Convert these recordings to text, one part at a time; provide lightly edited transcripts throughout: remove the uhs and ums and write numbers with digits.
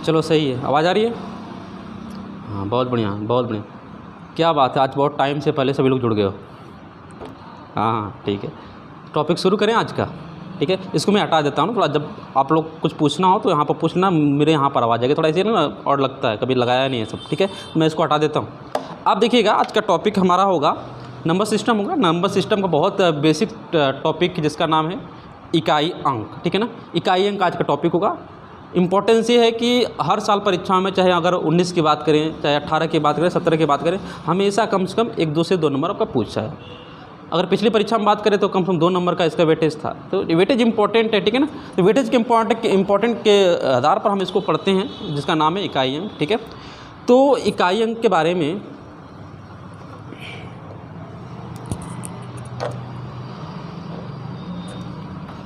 चलो सही है, आवाज़ आ रही है? हाँ बहुत बढ़िया बहुत बढ़िया, क्या बात है, आज बहुत टाइम से पहले सभी लोग जुड़ गए हो। हाँ हाँ ठीक है, टॉपिक शुरू करें आज का। ठीक है, इसको मैं हटा देता हूँ थोड़ा, जब आप लोग कुछ पूछना हो तो यहाँ पर पूछना, मेरे यहाँ पर आवाज़ आएगी थोड़ा, इसे ना और लगता है कभी लगाया नहीं है सब। ठीक है, मैं इसको हटा देता हूँ। आप देखिएगा आज का टॉपिक हमारा होगा नंबर सिस्टम होगा। नंबर सिस्टम का बहुत बेसिक टॉपिक जिसका नाम है इकाई अंक। ठीक है ना, इकाई अंक आज का टॉपिक होगा। इम्पोर्टेंस ये है कि हर साल परीक्षाओं में, चाहे अगर 19 की बात करें, चाहे 18 की बात करें, 17 की बात करें, हमेशा कम से कम 1-2 से 2 नंबर आपका पूछा है। अगर पिछली परीक्षा में बात करें तो कम से कम 2 नंबर का इसका वेटेज था। तो वेटेज इंपॉर्टेंट है। ठीक है ना, तो वेटेज के इम्पॉर्टेंट के आधार पर हम इसको पढ़ते हैं, जिसका नाम है इकाई अंक। ठीक है, तो इकाई अंक के बारे में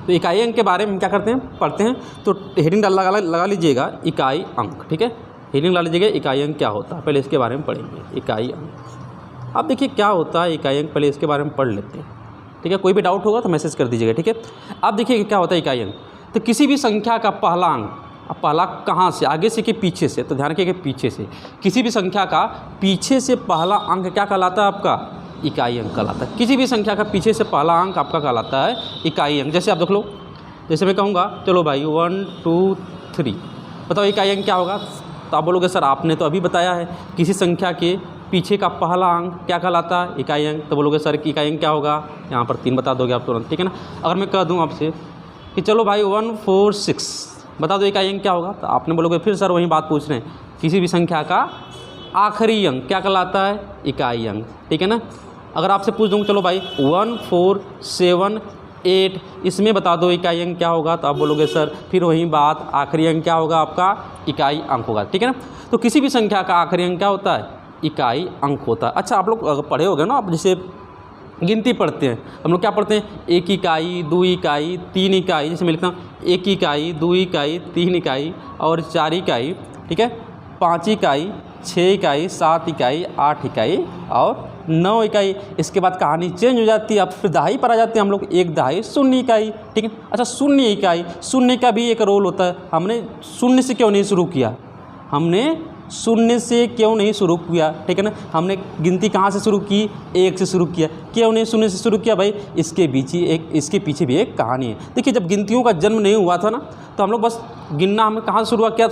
इकाई अंक के बारे में क्या करते हैं, पढ़ते हैं। तो हेडिंग लगा लीजिएगा इकाई अंक। ठीक है, हेडिंग लगा लीजिएगा इकाई अंक क्या होता है, पहले इसके बारे में पढ़ेंगे इकाई अंक। अब देखिए क्या होता है इकाई अंक, पहले इसके बारे में पढ़ लेते हैं। ठीक है, कोई भी डाउट होगा तो मैसेज कर दीजिएगा। ठीक है, अब देखिए क्या होता है इकाई अंक। तो किसी भी संख्या का पहला अंक, अब पहला कहाँ से, आगे से कि पीछे से, तो ध्यान रखिए कि पीछे से। किसी भी संख्या का पीछे से पहला अंक क्या कहलाता है, आपका इकाई अंक कहलाता है। किसी भी संख्या का पीछे से पहला अंक आपका कहलाता है इकाई अंक। जैसे आप देख लो, जैसे मैं कहूँगा चलो भाई 1 2 3, बताओ इकाई अंक क्या होगा। तो आप बोलोगे सर आपने तो अभी बताया है किसी संख्या के पीछे का पहला अंक क्या कहलाता है, इकाई अंक। तो बोलोगे सर कि इकाई अंक क्या होगा, यहाँ पर 3 बता दोगे आप तुरंत। ठीक है ना, अगर मैं कह दूँ आपसे कि चलो भाई 1 4 6, बता दो इकाई अंक क्या होगा, तो आपने बोलोगे फिर सर वही बात पूछ रहे हैं, किसी भी संख्या का आखिरी अंक क्या कहलाता है, इकाई अंक। ठीक है ना, अगर आपसे पूछ दूँ चलो भाई 1 4 7 8, इसमें बता दो इकाई अंक क्या होगा, तो आप बोलोगे सर फिर वही बात, आखिरी अंक क्या होगा आपका, इकाई अंक होगा। ठीक है ना, तो किसी भी संख्या का आखिरी अंक क्या होता है, इकाई अंक होता है। अच्छा, आप लोग पढ़े होंगे ना, आप जैसे गिनती पढ़ते हैं, हम लोग क्या पढ़ते हैं, 1 इकाई 2 इकाई 3 इकाई, जैसे मैं लिखता हूँ 1 इकाई 2 इकाई 3 इकाई और 4 इकाई। ठीक है, 5 इकाई 6 इकाई 7 इकाई 8 इकाई और 9 इकाई। इसके बाद कहानी चेंज हो जाती है, अब फिर दहाई पर आ जाते हैं हम लोग, 1 दहाई 0 इकाई। ठीक है, अच्छा 0 इकाई, शून्य का भी एक रोल होता है। हमने शून्य से क्यों नहीं शुरू किया, हमने शून्य से क्यों नहीं शुरू किया। ठीक है ना, हमने गिनती कहाँ से शुरू की, 1 से शुरू किया। क्यों नहीं शून्य से शुरू किया भाई, इसके पीछे भी एक कहानी है। देखिए जब गिनतियों का जन्म नहीं हुआ था ना, तो हम लोग बस गिनना, हमें कहाँ से शुरुआत किया,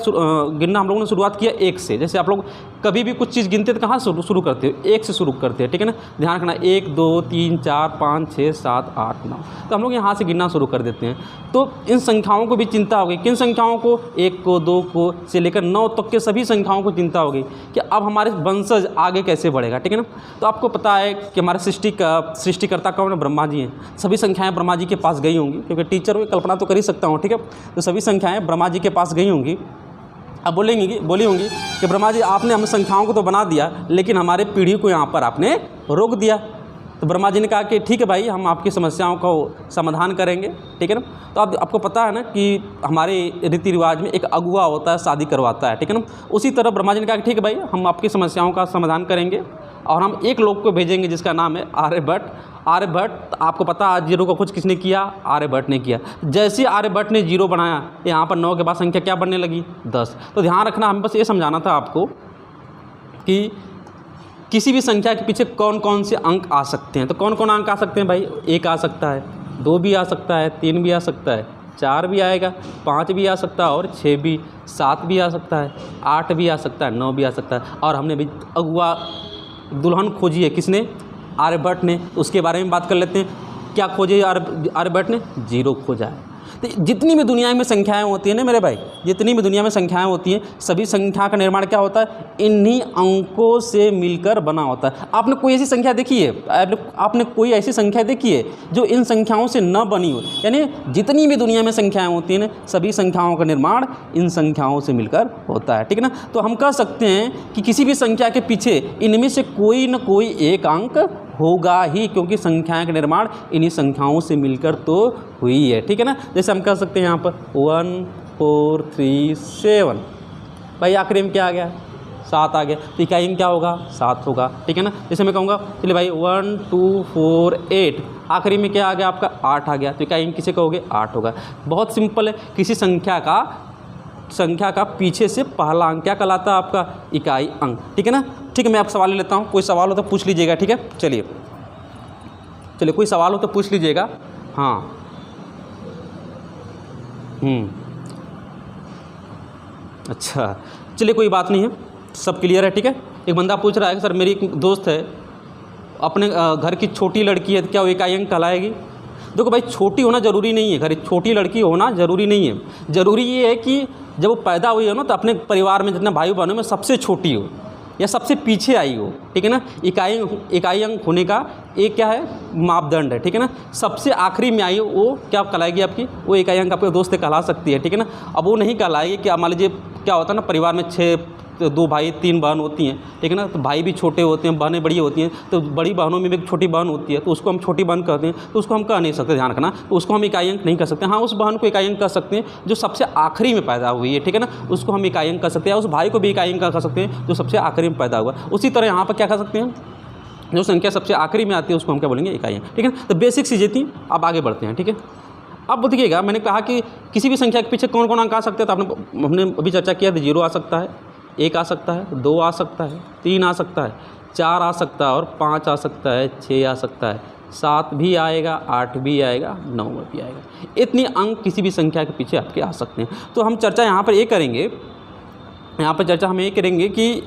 गिनना हम लोगों ने शुरुआत किया 1 से। जैसे आप लोग कभी भी कुछ चीज़ गिनते तो कहाँ से शुरू करते हो, 1 से शुरू करते हैं। ठीक है ना, ध्यान रखना 1 2 3 4 5 6 7 8 9, तो हम लोग यहाँ से गिनना शुरू कर देते हैं। तो इन संख्याओं को भी चिंता होगी, किन संख्याओं को, 1 को 2 को से लेकर 9 तक के सभी संख्याओं को चिंता होगी कि अब हमारे वंशज आगे कैसे बढ़ेगा। ठीक है ना, तो आपको पता है कि हमारे सृष्टिकर्ता कौन है, ब्रह्मा जी हैं। सभी संख्याएँ ब्रह्मा जी के पास गई होंगी, क्योंकि टीचर हुई कल्पना तो कर ही सकता हूँ। ठीक है, तो सभी संख्याएँ ब्रह्मा जी के पास गई होंगी। अब बोली होंगी कि ब्रह्मा जी आपने हम संख्याओं को तो बना दिया, लेकिन हमारे पीढ़ी को यहाँ पर आपने रोक दिया। तो ब्रह्मा जी ने कहा कि ठीक है भाई, हम आपकी समस्याओं को समाधान करेंगे। ठीक है ना, तो आपको पता है ना कि हमारे रीति रिवाज में एक अगुआ होता है, शादी करवाता है। ठीक है ना, उसी तरह ब्रह्मा जी ने कहा कि ठीक है भाई, हम आपकी समस्याओं का समाधान करेंगे और हम एक लोग को भेजेंगे जिसका नाम है आर्यभट्ट। आपको पता है 0 का खोज किसने किया, आर्यभट्ट ने किया। जैसे आर्यभट्ट ने 0 बनाया, यहाँ पर 9 के बाद संख्या क्या बनने लगी, 10। तो ध्यान रखना, हम बस ये समझाना था आपको कि किसी भी संख्या के पीछे कौन कौन से अंक आ सकते हैं। तो कौन कौन अंक आ सकते हैं भाई, 1 आ सकता है, 2 भी आ सकता है, 3 भी आ सकता है, 4 भी आएगा, 5 भी आ सकता है और 6 भी, 7 भी आ सकता है, 8 भी आ सकता है, 9 भी आ सकता है। और हमने भी अगुआ दुल्हन खोजी है, किसने, आर्यभट्ट ने। उसके बारे में बात कर लेते हैं, क्या खोजे आर्यभट्ट ने, 0 खोजा है। तो जितनी भी दुनिया में संख्याएं होती हैं ना मेरे भाई, जितनी भी दुनिया में संख्याएं होती हैं, सभी संख्या का निर्माण क्या होता है, इन्हीं अंकों से मिलकर बना होता है। आपने कोई ऐसी संख्या देखी है, आपने कोई ऐसी संख्या देखी है जो इन संख्याओं से न बनी हो। यानी जितनी भी दुनिया में संख्याएं होती हैं ना, सभी संख्याओं का निर्माण इन संख्याओं से मिलकर होता है। ठीक है ना, तो हम कह सकते हैं कि किसी भी संख्या के पीछे इनमें से कोई न कोई एक अंक होगा ही, क्योंकि संख्याएं का निर्माण इन्हीं संख्याओं से मिलकर तो हुई है। ठीक है ना, जैसे हम कह सकते हैं यहाँ पर 1 4 3 7, भाई आखिरी में क्या आ गया, 7 आ गया, तो इकाई में क्या होगा, 7 होगा। ठीक है ना, जैसे मैं कहूँगा चलिए भाई 1 2 4 8, आखिरी में क्या आ गया आपका, 8 आ गया, तो इकाई में किसे कहोगे, 8 होगा। बहुत सिंपल है, किसी संख्या का संख्या का पीछे से पहला अंक क्या कहलाता है आपका? इकाई अंक। ठीक है ना? ठीक है, मैं आप सवाल ले लेता हूँ, कोई सवाल हो तो पूछ लीजिएगा। ठीक है, चलिए कोई सवाल हो तो पूछ लीजिएगा। हाँ अच्छा, चलिए कोई बात नहीं है, सब क्लियर है। ठीक है, एक बंदा पूछ रहा है कि सर मेरी एक दोस्त है, अपने घर की छोटी लड़की है, क्या वो इकाई अंक कहलाएगी? देखो भाई, छोटी होना ज़रूरी नहीं है, घर छोटी लड़की होना ज़रूरी नहीं है। ज़रूरी ये है कि जब वो पैदा हुई हो ना, तो अपने परिवार में जितने भाई बहनों में सबसे छोटी हो या सबसे पीछे आई हो। ठीक है ना? इकाई अंक होने का एक क्या है? मापदंड है। ठीक है ना? सबसे आखिरी में आई हो वो क्या कहलाएगी आपकी? वो इकाई अंक आपके दोस्त कहला सकती है। ठीक है ना? अब वो नहीं कहलाएगी कि मान लीजिए क्या होता है ना, परिवार में 2 भाई 3 बहन होती हैं। ठीक है ना? तो भाई भी छोटे होते हैं, बहनें बड़ी होती हैं, तो बड़ी बहनों में भी एक छोटी बहन होती है, तो उसको हम छोटी बहन कहते हैं, तो उसको हम कह नहीं सकते, ध्यान रखना। तो उसको हम इकाई अंक नहीं कह सकते। हाँ, उस बहन को इकाई अंक कह सकते हैं जो सबसे आखिरी में पैदा हुई है। ठीक है ना? उसको हम इकाई अंक कह सकते हैं। उस भाई को भी इकाई अंक कह सकते हैं जो सबसे आखिरी में पैदा हुआ। उसी तरह यहाँ पर क्या कह सकते हैं? जो संख्या सबसे आखिरी में आती है उसको हम क्या बोलेंगे? इकाई अंक। ठीक है? तो बेसिक चीज़ें थी, अब आगे बढ़ते हैं। ठीक है, अब देखिएगा, मैंने कहा कि किसी भी संख्या के पीछे कौन कौन अंक आ सकते हैं, तो हमने अभी चर्चा किया था। 0 आ सकता है, 1 आ सकता है, 2 आ सकता है, 3 आ सकता है, 4 आ सकता है और 5 आ सकता है, 6 आ सकता है, 7 भी आएगा, 8 भी आएगा, 9 भी आएगा। इतनी अंक किसी भी संख्या के पीछे आपके आ सकते हैं। तो हम चर्चा यहाँ पर ये करेंगे, हम ये करेंगे कि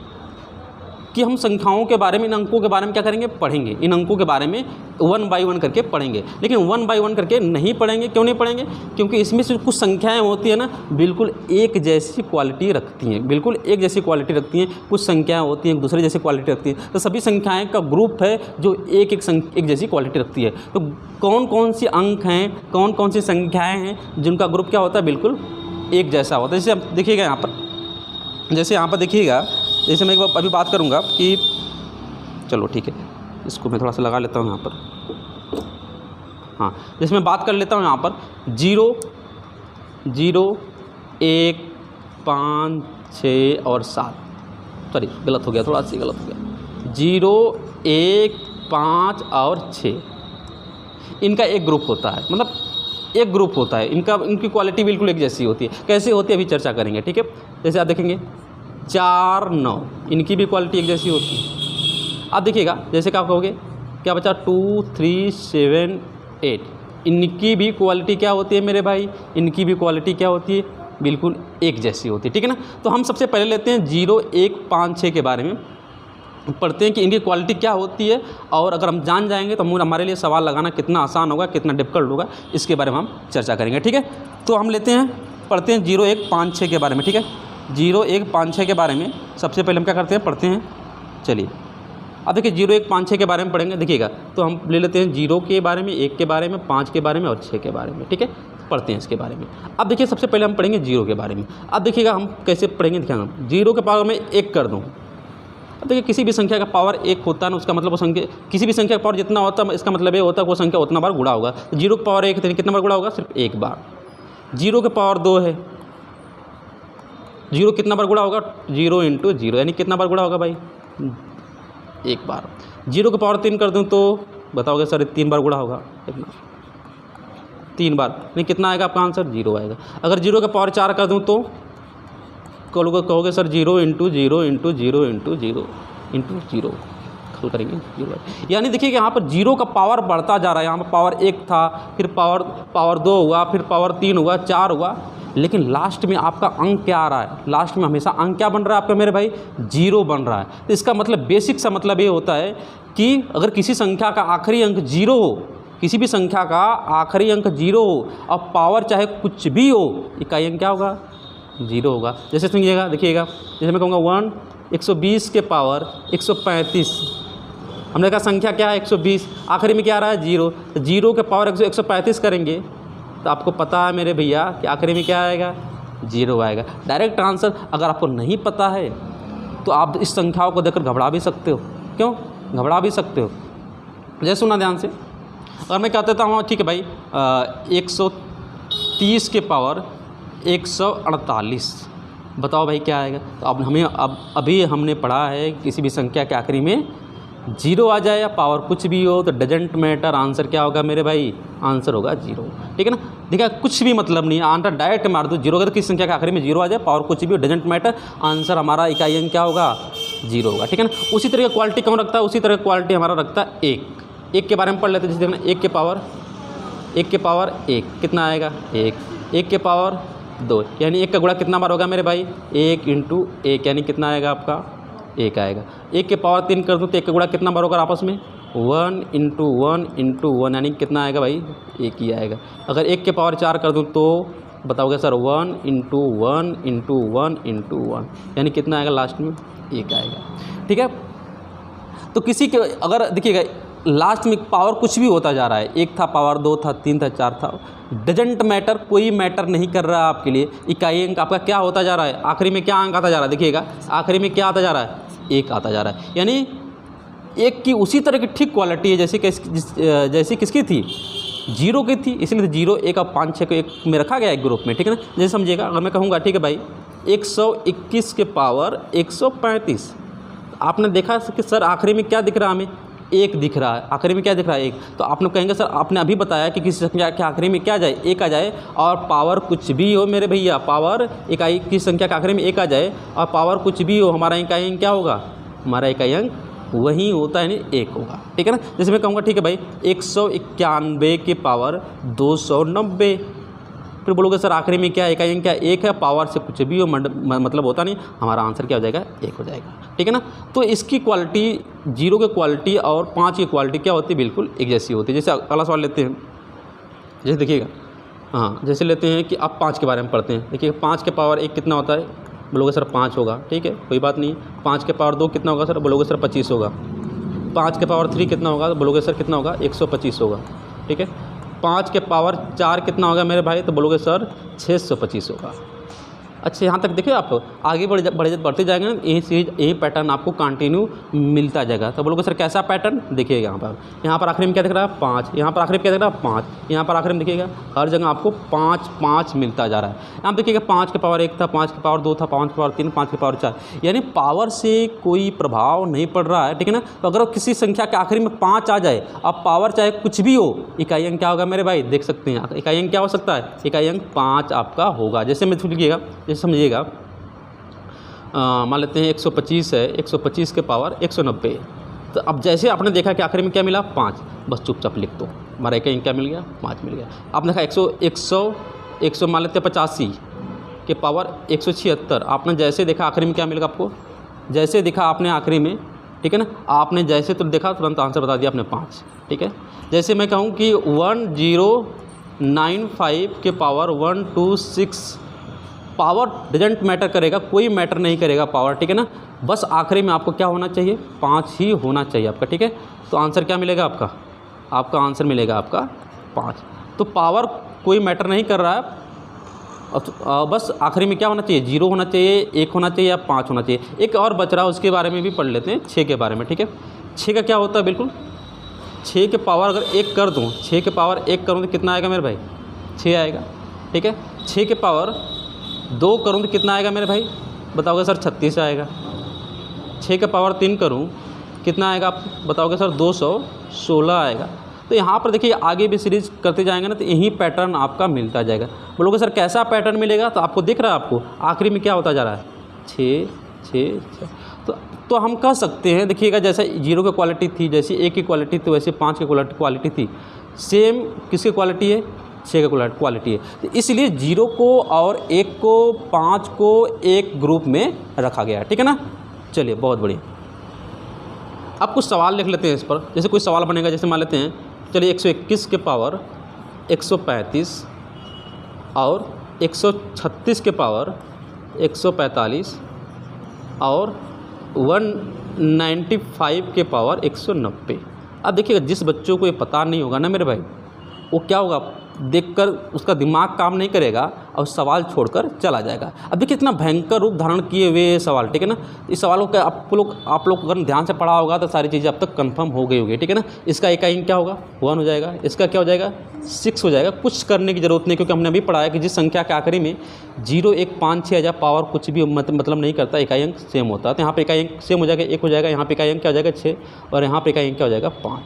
हम संख्याओं के बारे में, इन अंकों के बारे में क्या करेंगे? पढ़ेंगे। इन अंकों के बारे में 1 बाय 1 करके पढ़ेंगे। लेकिन 1 बाय 1 करके नहीं पढ़ेंगे। क्यों नहीं पढ़ेंगे? क्योंकि इसमें से कुछ संख्याएं होती हैं ना, बिल्कुल एक जैसी क्वालिटी रखती हैं, बिल्कुल एक जैसी क्वालिटी रखती हैं। कुछ संख्याएं होती हैं दूसरे जैसी क्वालिटी रखती हैं। तो सभी संख्याएं का ग्रुप है जो एक जैसी क्वालिटी रखती है। तो कौन कौन सी अंक हैं, कौन कौन सी संख्याएँ हैं जिनका ग्रुप क्या होता है? बिल्कुल एक जैसा होता है। जैसे आप देखिएगा यहाँ पर, देखिएगा, जैसे मैं एक बार अभी बात करूँगा कि चलो ठीक है, इसको मैं थोड़ा सा लगा लेता हूँ यहाँ पर। हाँ, जैसे मैं बात कर लेता हूँ यहाँ पर 0, 0, 1, 5, 6 और 7। सॉरी, गलत हो गया, थोड़ा सा गलत हो गया। 0, 1, 5 और 6 इनका एक ग्रुप होता है, मतलब एक ग्रुप होता है। इनकी क्वालिटी बिल्कुल एक जैसी होती है। कैसे होती है अभी चर्चा करेंगे। ठीक है, जैसे आप देखेंगे 4, 9, इनकी भी क्वालिटी एक जैसी होती है। आप देखिएगा, जैसे क्या कहोगे, क्या बचा? 2, 3, 7, 8, इनकी भी क्वालिटी क्या होती है मेरे भाई? इनकी भी क्वालिटी क्या होती है? बिल्कुल एक जैसी होती है। ठीक है ना? तो हम सबसे पहले लेते हैं 0, 1, 5, 6 के बारे में पढ़ते हैं कि इनकी क्वालिटी क्या होती है। और अगर हम जान जाएंगे तो हमारे लिए सवाल लगाना कितना आसान होगा, कितना डिफिकल्ट होगा, इसके बारे में हम चर्चा करेंगे। ठीक है, तो हम पढ़ते हैं 0, 1, 5, 6 के बारे में। ठीक है, 0, 1, 5, 6 के बारे में सबसे पहले हम क्या करते हैं? पढ़ते हैं। चलिए, अब देखिए 0, 1, 5, 6 के बारे में पढ़ेंगे। देखिएगा, तो हम ले लेते हैं 0 के बारे में, 1 के बारे में, 5 के बारे में और 6 के बारे में। ठीक है, पढ़ते हैं इसके बारे में। अब देखिए, सबसे पहले हम पढ़ेंगे 0 के बारे में। अब देखिएगा हम कैसे पढ़ेंगे, देखिएगा 0 के पावर में 1 कर दूँ। अब देखिए, किसी भी संख्या का पावर 1 होता है ना, उसका मतलब वो संख्या, किसी भी संख्या का पावर जितना होता है इसका मतलब ये होता है वो संख्या उतना बार गुणा होगा। 0 का पावर 1 है, कितना बार गुणा होगा? सिर्फ 1 बार। 0 के पावर 2 है, 0 कितना बार गुणा होगा? 0 × 0, यानी कितना बार गुणा होगा भाई? 1 बार। 0 के पावर 3 कर दूं तो बताओगे सर 3 बार गुणा होगा? कितना? 3 बार। नहीं, कितना आएगा आपका आंसर? 0 आएगा। अगर 0 के पावर 4 कर दूं तो कहोगे सर 0 × 0 × 0 × 0 × 0 हल करेंगे 0। यानी देखिए कि यहाँ पर 0 का पावर बढ़ता जा रहा है। यहाँ पर पावर 1 था, फिर पावर 2 हुआ, फिर पावर 3 हुआ, 4 हुआ, लेकिन लास्ट में आपका अंक क्या आ रहा है? लास्ट में हमेशा अंक क्या बन रहा है आपका मेरे भाई? 0 बन रहा है। तो इसका मतलब बेसिक सा मतलब ये होता है कि अगर किसी संख्या का आखिरी अंक 0 हो, किसी भी संख्या का आखिरी अंक 0 हो, अब पावर चाहे कुछ भी हो, इकाई अंक क्या होगा? 0 होगा। जैसे सुनिएगा, देखिएगा, जैसे मैं कहूँगा 120 के पावर 135, हमने कहा संख्या क्या है? 120, आखिरी में क्या आ रहा है? 0। तो 0 के पावर 135 करेंगे तो आपको पता है मेरे भैया कि आखिरी में क्या आएगा? 0 आएगा। Direct answer. अगर आपको नहीं पता है तो आप इस संख्याओं को देखकर घबरा भी सकते हो। क्यों घबरा भी सकते हो? जैसे सुना ध्यान से, अगर मैं कह देता हूँ ठीक है भाई 130 के पावर 148, बताओ भाई क्या आएगा? तो अब अभी हमने पढ़ा है किसी भी संख्या के आखिरी में जीरो आ जाए या पावर कुछ भी हो तो डजेंट मैटर, आंसर क्या होगा मेरे भाई, आंसर होगा जीरो। ठीक है ना, देखिए कुछ भी मतलब नहीं, आंसर डायरेक्ट मार दो जीरो, अगर किसी संख्या के आखिरी में जीरो आ जाए, पावर कुछ भी हो, डजेंट मैटर, आंसर हमारा इकाई अंक क्या होगा, जीरो होगा। ठीक है ना, उसी तरह क्वालिटी कौन रखता है, उसी तरह क्वालिटी हमारा रखता है एक के बारे में पढ़ लेते हैं। जैसे देखना एक के पावर एक कितना आएगा, एक के पावर दो, यानी एक का गुणा कितना बार होगा मेरे भाई, एक इंटू एक, यानी कितना आएगा आपका, एक आएगा। एक के पावर तीन कर दूँ तो एक का गुणा कितना बार होगा आपस में, वन इंटू वन, यानी कितना आएगा भाई, एक ही आएगा। अगर एक के पावर चार कर दूँ तो बताओगे सर वन इंटू वन, यानी कितना आएगा लास्ट में, एक आएगा। ठीक है, तो किसी के अगर देखिएगा लास्ट में पावर कुछ भी होता जा रहा है, एक था, पावर दो था, तीन था, चार था, डजेंट मैटर, कोई मैटर नहीं कर रहा है आपके लिए। इकाई अंक आपका क्या होता जा रहा है, आखिरी में क्या अंक आता जा रहा है, देखिएगा आखिरी में क्या आता जा रहा है, एक आता जा रहा है। यानी एक की उसी तरह की ठीक क्वालिटी है जैसे किसकी थी, जीरो की थी, इसलिए जीरो एक और 5 6 को एक में रखा गया एक ग्रुप में। ठीक है ना, जैसे समझिएगा, अगर मैं कहूँगा ठीक है भाई 121 के पावर 135, आपने देखा कि सर आखिरी में क्या दिख रहा है हमें, एक दिख रहा है, आखिरी में क्या दिख रहा है, एक। तो आप कहेंगे सर आपने अभी बताया कि किसी संख्या के आखिरी में क्या आ जाए, एक आ जाए, और पावर कुछ भी हो मेरे भैया, पावर इकाई की संख्या के आखिरी में एक आ जाए और पावर कुछ भी हो, हमारा इकाई अंक क्या होगा, हमारा इकाई अंक वही होता है, यानी एक होगा। ठीक है ना, जैसे मैं कहूँगा ठीक है भाई 191 के पावर 290, फिर बोलोगे सर आखिरी में क्या इकाई अंक क्या, एक है, पावर से कुछ भी हो मतलब होता नहीं, हमारा आंसर क्या हो जाएगा, एक हो जाएगा। ठीक है ना, तो इसकी क्वालिटी, जीरो की क्वालिटी और 5 की क्वालिटी क्या होती है, बिल्कुल एक जैसी होती है। जैसे अगला सवाल लेते हैं, जैसे देखिएगा, हाँ जैसे लेते हैं कि आप 5 के बारे में पढ़ते हैं। देखिए 5 के पावर एक कितना होता है, बोलोगे सर 5 होगा, ठीक है कोई बात नहीं। 5 के पावर 2 कितना होगा सर, बोलोगे सर 25 होगा। 5 के पावर 3 कितना होगा, बोलोगे सर कितना होगा, 125 होगा। ठीक है, 5 के पावर 4 कितना होगा मेरे भाई, तो बोलोगे सर 625 होगा। अच्छा यहाँ तक देखिए, आप आगे बढ़ते जाएंगे ना, यही पैटर्न आपको कंटिन्यू मिलता जाएगा। तो बोलोगे सर कैसा पैटर्न, देखिएगा यहाँ पर आखिरी में क्या दिख रहा है, 5, यहाँ पर आखिरी में क्या दिख रहा है, 5, यहाँ पर आखिरी में देखिएगा हर जगह आपको 5 मिलता जा रहा है। यहाँ देखिएगा 5 के पावर 1 था, 5 के पावर 2 था, 5 के पावर 3, 5 के पावर 4, यानी पावर से कोई प्रभाव नहीं पड़ रहा है। ठीक है ना, तो अगर किसी संख्या के आखिरी में 5 आ जाए, अब पावर चाहे कुछ भी हो, इकाई अंक क्या होगा मेरे भाई, देख सकते हैं इकाई अंक क्या हो सकता है, इकाई अंक 5 आपका होगा। जैसे मैं लिखिएगा, जैसे समझिएगा, मान लेते हैं 125 है, 125 के पावर 190, तो अब जैसे आपने देखा कि आखिरी में क्या मिला, 5, बस चुपचाप लिख दो, हमारा इकाई अंक क्या मिल गया, 5 मिल गया। आपने देखा 100 मान लेते हैं 85 के पावर 176, आपने जैसे देखा आखिरी में क्या मिलेगा आपको, जैसे देखा आपने आखिरी में, ठीक है ना, आपने जैसे तो देखा तुरंत आंसर बता दिया आपने 5। ठीक है, जैसे मैं कहूँ कि 1095 के पावर 126, पावर डजेंट मैटर करेगा, कोई मैटर नहीं करेगा पावर। ठीक है ना, बस आखिरी में आपको क्या होना चाहिए, 5 ही होना चाहिए आपका। ठीक है, तो आंसर क्या मिलेगा आपका आंसर मिलेगा आपका 5। तो पावर कोई मैटर नहीं कर रहा है, बस आखिरी में क्या होना चाहिए, 0 होना चाहिए, 1 होना चाहिए या 5 होना चाहिए। एक और बच रहा है, उसके बारे में भी पढ़ लेते हैं, 6 के बारे में। ठीक है, 6 का क्या होता है, बिल्कुल 6 के पावर अगर 1 कर दूँ, 6 के पावर 1 करूँ तो कितना आएगा मेरे भाई, 6 आएगा। ठीक है, 6 के पावर 2 करूँ तो कितना आएगा मेरे भाई, बताओगे सर 36 आएगा। 6 का पावर 3 करूँ कितना आएगा, आप बताओगे सर 216 आएगा। तो यहाँ पर देखिए आगे भी सीरीज करते जाएंगे ना, तो यही पैटर्न आपका मिलता जाएगा। बोलोगे सर कैसा पैटर्न मिलेगा, तो आपको दिख रहा है, आपको आखिरी में क्या होता जा रहा है, 6 6 6। तो हम कह सकते हैं, देखिएगा जैसे 0 की क्वालिटी थी, जैसे 1 की क्वालिटी थी, वैसे 5 की क्वालिटी थी, सेम किसकी क्वालिटी है, 6 का क्वालिटी है। तो इसलिए 0 को और 1 को 5 को एक ग्रुप में रखा गया है। ठीक है ना, चलिए बहुत बढ़िया। अब कुछ सवाल लिख लेते हैं इस पर, जैसे कोई सवाल बनेगा, जैसे मान लेते हैं, चलिए 121 के पावर 135 और 136 के पावर 145 और 195 के पावर 190। अब देखिएगा जिस बच्चों को ये पता नहीं होगा ना मेरे भाई, वो क्या होगा, देखकर उसका दिमाग काम नहीं करेगा और सवाल छोड़कर चला जाएगा। अब देखिए इतना भयंकर रूप धारण किए हुए सवाल, ठीक है ना। इस सवालों का आप लोग अगर ध्यान से पढ़ा होगा तो सारी चीज़ें अब तक कंफर्म हो गई होगी, ठीक है ना। इसका इकाई अंक क्या होगा 1 हो जाएगा, इसका क्या हो जाएगा 6 हो जाएगा। कुछ करने की ज़रूरत नहीं, क्योंकि हमने अभी पढ़ा है कि जिस संख्या के आखिरी में 0, 1, 5, 6 या पावर कुछ भी मतलब नहीं करता, इकाई अंक सेम होता है। तो यहाँ पे इकाई अंक सेम हो जाएगा, 1 हो जाएगा, यहाँ पे इकाई अंक क्या हो जाएगा 6 और यहाँ पे इकाई अंक क्या हो जाएगा 5।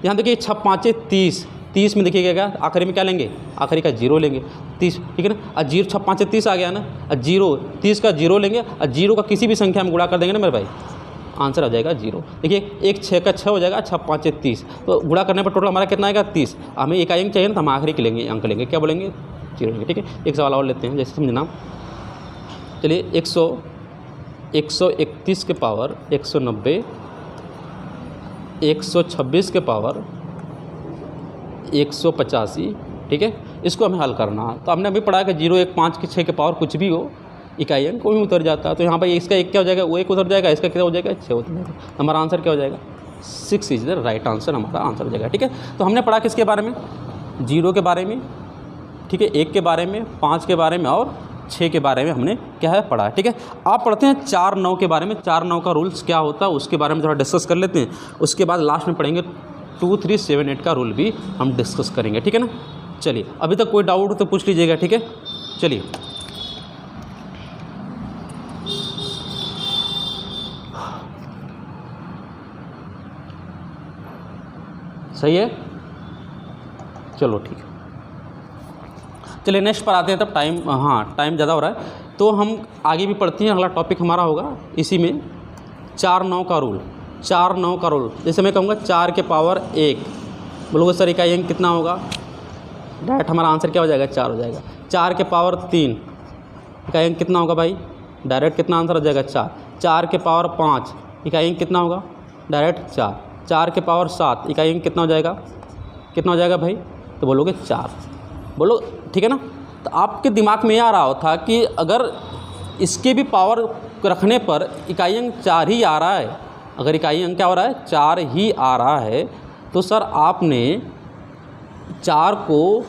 यहाँ देखिए 6 5 30, 30 में देखिएगा क्या आखिरी में क्या लेंगे, आखिरी का 0 लेंगे 30, ठीक है ना। और 0 6 5 30 आ गया ना, और 0 30 का 0 लेंगे और 0 का किसी भी संख्या में गुणा कर देंगे ना मेरे भाई, आंसर आ जाएगा 0। देखिए 1 6 का 6 हो जाएगा, 6 5 30, तो गुणा करने पर टोटल हमारा कितना आएगा 30। हमें इकाई अंक चाहिए ना, तो हम आखिरी के लेंगे अंक लेंगे, क्या बोलेंगे 0 लेंगे, ठीक है। एक सवाल और लेते हैं, जैसे समझना। चलिए 131 के पावर 190, 126 के पावर 185, ठीक है। इसको हमें हल करना है। तो हमने अभी पढ़ा कि 0 1 5 6 के पावर कुछ भी हो, इकाई अंक वहीं उतर जाता है। तो यहाँ पर इसका 1 क्या हो जाएगा, वो 1 उतर जाएगा, इसका क्या हो जाएगा 6 उतर जाएगा। हमारा आंसर क्या हो जाएगा 6 इज द राइट आंसर, हमारा आंसर हो जाएगा, ठीक है। तो हमने पढ़ा किसके बारे में, 0 के बारे में, ठीक है, 1 के बारे में, 5 के बारे में और 6 के बारे में हमने क्या है पढ़ा है, ठीक है। आप पढ़ते हैं 4 9 के बारे में। 4 9 का रूल्स क्या होता है उसके बारे में थोड़ा डिस्कस कर लेते हैं। उसके बाद लास्ट में पढ़ेंगे 2 3 7 8 का रूल भी हम डिस्कस करेंगे, ठीक है ना। चलिए अभी तक कोई डाउट तो पूछ लीजिएगा, ठीक है। चलिए सही है, चलो ठीक है। चलिए नेक्स्ट पर आते हैं, तब टाइम ज़्यादा हो रहा है तो हम आगे भी पढ़ते हैं। अगला टॉपिक हमारा होगा इसी में 4 9 का रूल। 4 9 का रूल, जैसे मैं कहूँगा 4 के पावर 1, बोलोगे सर इकाई अंक कितना होगा, डायरेक्ट हमारा आंसर क्या हो जाएगा 4 हो जाएगा। 4 के पावर 3, इकाई अंक कितना होगा भाई, डायरेक्ट कितना आंसर हो जाएगा 4। 4 के पावर 5, इकाई अंक कितना होगा, डायरेक्ट 4। 4 के पावर 7, इकाई अंक कितना हो जाएगा भाई, तो बोलोगे 4, बोलो ठीक है ना। तो आपके दिमाग में ये आ रहा था कि अगर इसके भी पावर रखने पर इकाई अंक 4 ही आ रहा है, अगर इकाई अंक क्या हो रहा है 4 ही आ रहा है, तो सर आपने 4 को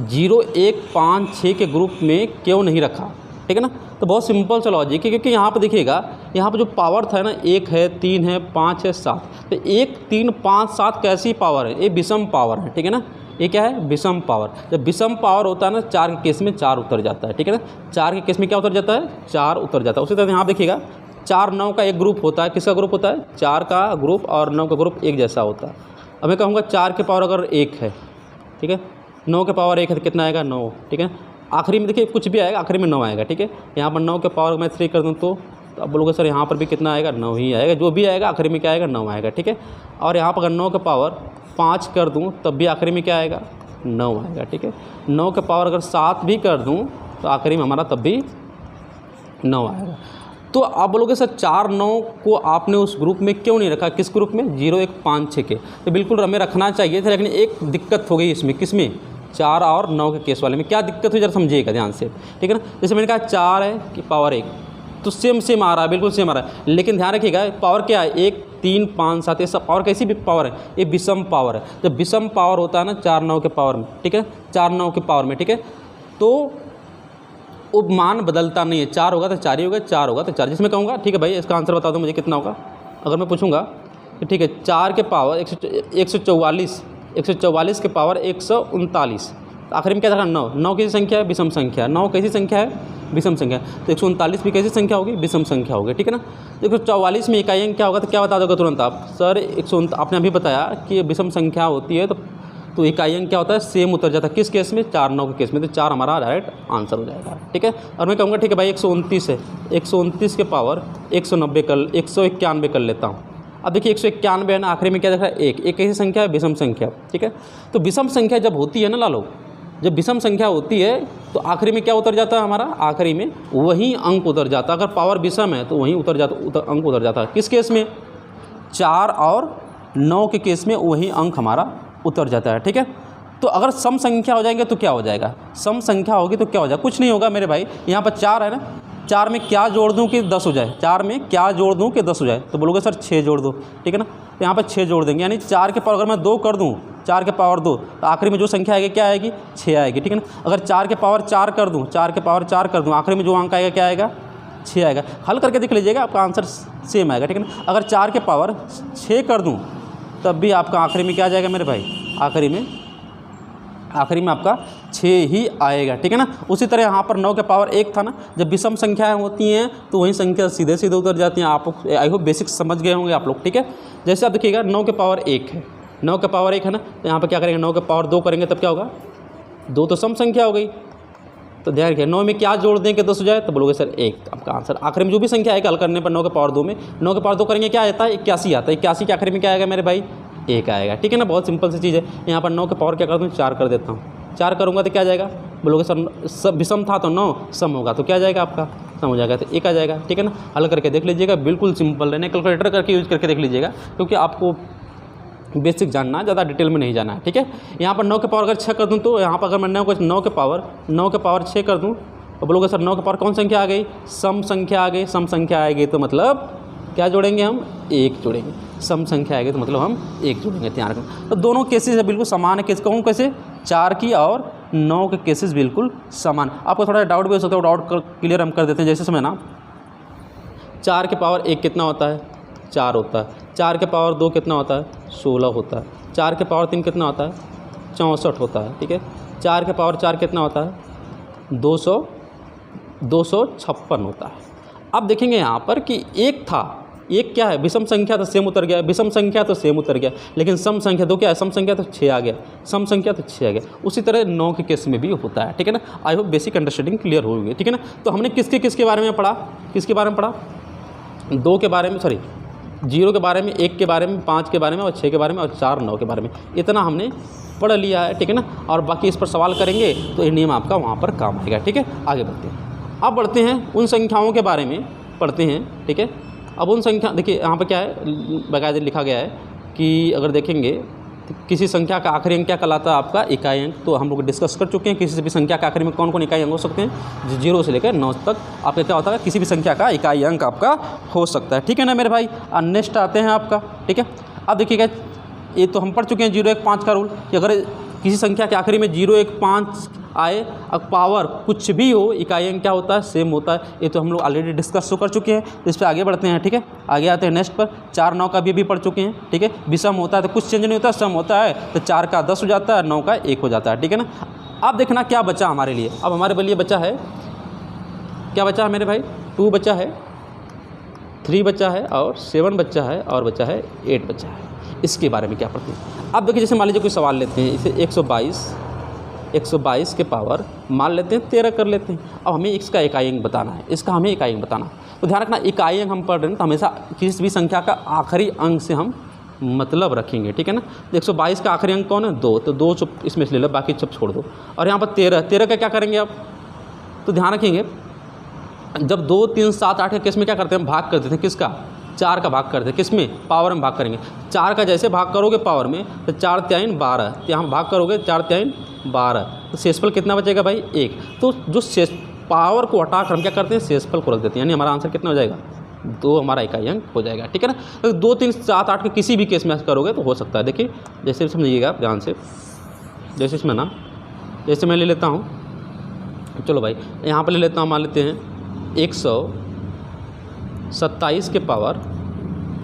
0 1 5 6 के ग्रुप में क्यों नहीं रखा, ठीक है ना। तो बहुत सिंपल सा लॉजिक है, क्योंकि यहाँ पर देखिएगा, यहाँ पर जो पावर था ना 1 है 3 है 5 है 7, तो 1 3 5 7 कैसी पावर है, ये विषम पावर है, ठीक है ना। ये क्या है विषम पावर। जब विषम पावर होता है ना 4 के केस में 4 उतर जाता है, ठीक है ना। 4 के केस में क्या उतर जाता है 4 उतर जाता है। उसी तरह यहाँ देखिएगा 4 9 का एक ग्रुप होता है, किसका ग्रुप होता है 4 का ग्रुप, और 9 का ग्रुप एक जैसा होता है। अब मैं कहूँगा 4 के पावर अगर 1 है, ठीक है, 9 के पावर 1 है तो कितना आएगा 9, ठीक है। आखिरी में देखिए कुछ भी आएगा, आखिरी में 9 आएगा, ठीक है। यहाँ पर 9 के पावर मैं 3 कर दूँ तो आप बोलोगे सर यहाँ पर भी कितना आएगा 9 ही आएगा, जो भी आएगा आखिरी में क्या आएगा 9 आएगा, ठीक है। और यहाँ पर अगर 9 के पावर 5 कर दूँ तब भी आखिरी में क्या आएगा 9 आएगा, ठीक है। 9 के पावर अगर 7 भी कर दूँ तो आखिरी में हमारा तब भी 9 आएगा। तो आप बोलोगे सर 4 9 को आपने उस ग्रुप में क्यों नहीं रखा, किस ग्रुप में 0 1 5 6 के, तो बिल्कुल हमें रखना चाहिए था, लेकिन एक दिक्कत हो गई इसमें, किसमें 4 और 9 के केस वाले में। क्या दिक्कत हुई जरा समझिएगा ध्यान से, ठीक है ना। जैसे मैंने कहा 4 है कि पावर 1, तो सेम आ रहा है, बिल्कुल सेम आ रहा है, लेकिन ध्यान रखिएगा पावर क्या है 1 3 5 7, ये सब पावर कैसी भी पावर है, ये विषम पावर है। जब विषम पावर होता है ना 4 9 के पावर में, ठीक है, 4 9 के पावर में, ठीक है, तो वो मान बदलता नहीं है, 4 होगा तो 4 ही होगा, 4 होगा तो 4। जिसमें कहूँगा ठीक है भाई इसका आंसर बता दो मुझे कितना होगा, अगर मैं पूछूंगा कि ठीक है 4 के पावर 144 के पावर 139, तो आखिर में क्या था 9, 9 कैसी संख्या है विषम संख्या, 9 कैसी संख्या है विषम संख्या, तो 139 भी कैसी संख्या होगी विषम संख्या होगी, ठीक है ना। 144 में इकाई अंक क्या होगा, तो क्या बता दोगे तुरंत आप, सर 139 आपने अभी बताया कि विषम संख्या होती है तो इकाई अंक क्या होता है सेम उतर जाता है, किस केस में 4 9 के केस में, तो 4 हमारा डायरेक्ट आंसर हो जाएगा, ठीक है। और मैं कहूँगा ठीक है भाई 129 है, 129 के पावर 191 कर लेता हूँ। अब देखिए 191 है ना, आखिरी में क्या देख रहा है 1, एक कैसी संख्या है विषम संख्या, ठीक है। तो विषम संख्या जब होती है ना लालो, जब विषम संख्या होती है तो आखिरी में क्या उतर जाता है हमारा, आखिरी में वही अंक उतर जाता है। अगर पावर विषम है तो वहीं अंक उतर जाता है, किस केस में 4 और 9 के केस में वही अंक हमारा उतर जाता है, ठीक है। तो अगर सम संख्या हो जाएंगे तो क्या हो जाएगा, सम संख्या होगी तो क्या हो जाएगा, कुछ नहीं होगा मेरे भाई। यहाँ पर 4 है ना, 4 में क्या जोड़ दूँ कि 10 हो जाए, 4 में क्या जोड़ दूँ कि 10 हो जाए, तो बोलोगे सर 6 जोड़ दो, ठीक है ना। तो यहाँ पर 6 जोड़ देंगे, यानी 4 के पावर अगर मैं 2 कर दूँ, 4 के पावर 2, तो आखिरी में जो संख्या आएगी क्या आएगी, 6 आएगी, ठीक है ना। अगर 4 के पावर 4 कर दूँ, 4 के पावर 4 कर दूँ, आखिरी में जो अंक आएगा क्या आएगा, 6 आएगा। हल करके देख लीजिएगा, आपका आंसर सेम आएगा, ठीक है ना। अगर 4 के पावर 6 कर दूँ तब भी आपका आखिरी में क्या आ जाएगा मेरे भाई, आखिरी में आपका 6 ही आएगा, ठीक है ना। उसी तरह यहाँ पर 9 के पावर 1 था ना, जब विषम संख्याएं होती हैं तो वही संख्या सीधे सीधे उतर जाती हैं। आप आई होप बेसिक समझ गए होंगे आप लोग, ठीक है। जैसे आप देखिएगा 9 के पावर 1 है, 9 के पावर 1 है ना, तो यहाँ पर क्या करेंगे, 9 के पावर 2 करेंगे तब क्या होगा, 2 तो सम संख्या हो गई। तो ध्यान रखिए 9 में क्या जोड़ दें कि 10 हो जाए, तो बोलोगे सर 1, आपका आंसर। आखिरी में जो भी संख्या आएगा हल करने पर 9 के पावर 2 में, 9 के पावर 2 करेंगे क्या आता है, 81 आता है। 81 के आखिरी में क्या आएगा मेरे भाई, 1 आएगा, ठीक है ना। बहुत सिंपल सी चीज़ है। यहाँ पर 9 के पावर क्या कर दूँ, 4 कर देता हूँ, 4 करूँगा तो क्या जाएगा, बोलोगे सर सब विषम था तो 9 सम होगा तो क्या जाएगा, आपका सम हो जाएगा, तो 1 आ जाएगा, ठीक है ना। हल करके देख लीजिएगा, बिल्कुल सिंपल है, कैलकुलेटर करके यूज़ करके देख लीजिएगा, क्योंकि आपको बेसिक जानना है, ज़्यादा डिटेल में नहीं जाना है, ठीक है। यहाँ पर 9 के पावर अगर 6 कर दूँ, तो यहाँ पर अगर मैं 9 के पावर 6 कर दूँ, तो बोलोगे सर 9 के पावर कौन संख्या आ गई, सम संख्या आ गई। सम संख्या आएगी तो मतलब क्या जोड़ेंगे हम, 1 जोड़ेंगे। सम संख्या आएगी तो मतलब हम 1 जोड़ेंगे, ध्यान रखना। तो दोनों केसेस है बिल्कुल समान है। केस कहूँ कैसे, 4 की और 9 के केसेस बिल्कुल समान। आपको थोड़ा डाउट भी हो सकता है, डाउट क्लियर हम कर देते हैं। जैसे समय ना 4 के पावर 1 कितना होता है, 4 होता है। 4 के पावर 2 कितना होता है, 16 होता है। 4 के पावर 3 कितना होता है, 64 होता है, ठीक है। 4 के पावर 4 कितना होता है, 256 होता है। अब देखेंगे यहाँ पर कि 1 था, 1 क्या है, विषम संख्या तो सेम उतर गया, विषम संख्या तो सेम उतर गया, लेकिन सम संख्या 2 क्या है, सम संख्या तो 6 आ गया, सम संख्या तो 6 आ गया। उसी तरह 9 के केस में भी होता है, ठीक है ना। I hope basic understanding clear हो गई, ठीक है ना। तो हमने किसके बारे में पढ़ा, किसके बारे में पढ़ा, 2 के बारे में, सॉरी 0 के बारे में, 1 के बारे में, 5 के बारे में और 6 के बारे में और 4 9 के बारे में, इतना हमने पढ़ लिया है, ठीक है ना। और बाकी इस पर सवाल करेंगे तो ये नियम आपका वहाँ पर काम आएगा, ठीक है। आगे बढ़ते हैं, अब बढ़ते हैं उन संख्याओं के बारे में पढ़ते हैं, ठीक है। अब उन संख्या देखिए यहाँ पर क्या है, बाकायदे लिखा गया है कि अगर देखेंगे तो किसी संख्या का आखिरी अंक क्या कहलाता है, आपका इकाई अंक। तो हम लोग डिस्कस कर चुके हैं किसी भी संख्या के आखिरी में कौन कौन इकाई अंक हो सकते हैं, 0 से लेकर 9 तक आपका क्या होता है, किसी भी संख्या का इकाई अंक आपका हो सकता है, ठीक है ना मेरे भाई। नेक्स्ट आते हैं आपका, ठीक है। अब देखिएगा ये तो हम पढ़ चुके हैं 0 1 5 का रूल, कि अगर किसी संख्या के आखिरी में 0 1 5 आए, अब पावर कुछ भी हो, इकाई अंक क्या होता है, सेम होता है। ये तो हम लोग ऑलरेडी डिस्कस तो कर चुके हैं, तो इस पर आगे बढ़ते हैं, ठीक है। आगे आते हैं नेक्स्ट पर, 4 9 का भी पढ़ चुके हैं, ठीक है। विषम होता है तो कुछ चेंज नहीं होता, सम होता है तो 4 का 10 हो जाता है, 9 का 1 हो जाता है, ठीक है ना। अब देखना क्या बचा हमारे लिए, अब हमारे लिए बचा है, क्या बचा है मेरे भाई, 2 बचा है, 3 बचा है और 7 बचा है और बचा है 8 बचा है। इसके बारे में क्या पढ़ते हैं। अब देखिए जैसे मान लीजिए कोई सवाल लेते हैं, इसे 122 के पावर मान लेते हैं 13 कर लेते हैं। अब हमें इसका इकाई अंक बताना है, इसका हमें इकाई अंक बताना है। तो ध्यान रखना इकाई अंक हम पढ़ रहे हैं तो हमेशा किसी भी संख्या का आखिरी अंक से हम मतलब रखेंगे, ठीक है ना। 122 का आखिरी अंक कौन है, 2, तो 2 चुप इसमें से ले लो, बाकी चुप छोड़ दो। और यहाँ पर 13 का क्या करेंगे आप, तो ध्यान रखेंगे जब 2 3 7 8 के केस में क्या करते हैं, हम भाग कर देते हैं, किसका, 4 का भाग करते हैं, किस में, पावर में भाग करेंगे। 4 का जैसे भाग करोगे पावर में तो 4 3 12, यहाँ भाग करोगे 4 3 12, तो शेषफल कितना बचेगा भाई, 1। तो जो शेष पावर को हटाकर हम क्या करते हैं, शेषफल को रख देते हैं, यानी हमारा आंसर कितना हो जाएगा, 2 हमारा इकाई अंक हो जाएगा, ठीक है ना। तो 2 3 7 8 के किसी भी केस में करोगे तो हो सकता है। देखिए जैसे समझिएगा ध्यान से, जैसे इसमें ना, जैसे मैं ले लेता हूँ, चलो भाई यहाँ पर ले लेता हूँ, मान लेते हैं 127 के पावर,